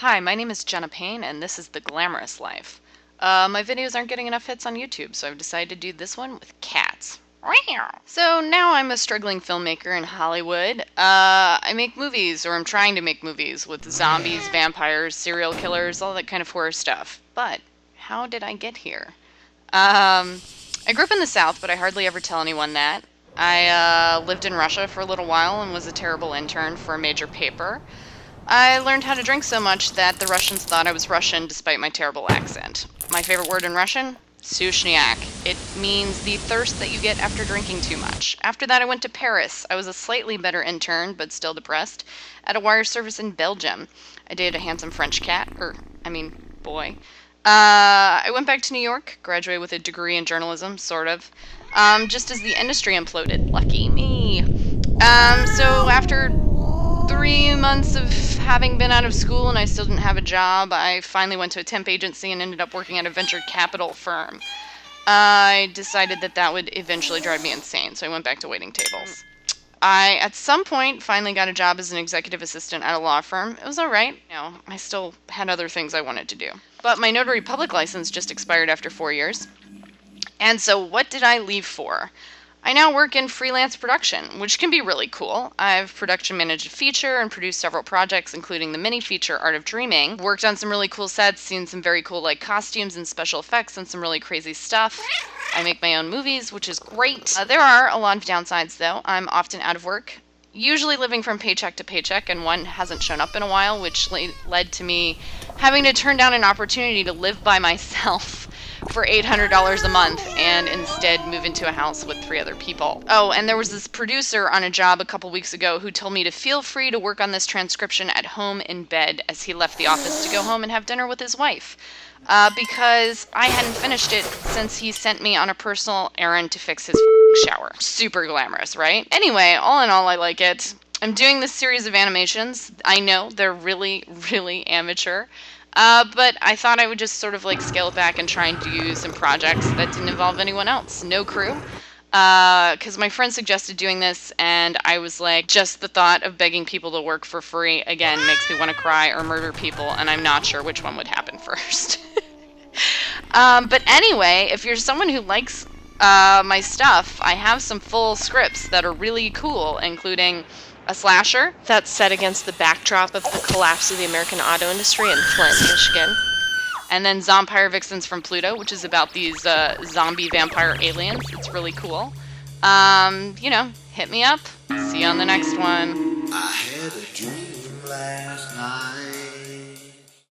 Hi, my name is Jenna Payne, and this is The Glamorous Life. My videos aren't getting enough hits on YouTube, so I've decided to do this one with cats. So now I'm a struggling filmmaker in Hollywood. I make movies, or I'm trying to make movies, with zombies, vampires, serial killers, all that kind of horror stuff. But how did I get here? I grew up in the South, but I hardly ever tell anyone that. I lived in Russia for a little while and was a terrible intern for a major paper. I learned how to drink so much that the Russians thought I was Russian despite my terrible accent. My favorite word in Russian? Sushniak. It means the thirst that you get after drinking too much. After that, I went to Paris. I was a slightly better intern, but still depressed, at a wire service in Belgium. I dated a handsome French cat, boy. I went back to New York, graduated with a degree in journalism, sort of, just as the industry imploded. Lucky me. So after 3 months of having been out of school and I still didn't have a job, I finally went to a temp agency and ended up working at a venture capital firm. I decided that would eventually drive me insane, so I went back to waiting tables. I, at some point, finally got a job as an executive assistant at a law firm. It was alright. I still had other things I wanted to do. But my notary public license just expired after 4 years. And so what did I leave for? I now work in freelance production, which can be really cool. I've production managed a feature and produced several projects, including the mini feature Art of Dreaming. Worked on some really cool sets, seen some very cool costumes and special effects and some really crazy stuff. I make my own movies, which is great. There are a lot of downsides though. I'm often out of work, usually living from paycheck to paycheck, and one hasn't shown up in a while, which led to me having to turn down an opportunity to live by myself for $800 a month and instead move into a house with 3 other people. Oh, and there was this producer on a job a couple weeks ago who told me to feel free to work on this transcription at home in bed as he left the office to go home and have dinner with his wife. Because I hadn't finished it since he sent me on a personal errand to fix his shower. Super glamorous, right? Anyway, all in all, I like it. I'm doing this series of animations. I know they're really, really amateur. But I thought I would just sort of scale it back and try and do some projects that didn't involve anyone else. No crew. Because my friend suggested doing this, and I was like, just the thought of begging people to work for free, again, makes me want to cry or murder people, and I'm not sure which one would happen first. But anyway, if you're someone who likes my stuff, I have some full scripts that are really cool, including a slasher that's set against the backdrop of the collapse of the American auto industry in Flint, Michigan. And then Zompire Vixens from Pluto, which is about these zombie vampire aliens. It's really cool. Hit me up. See you on the next one. I had a dream last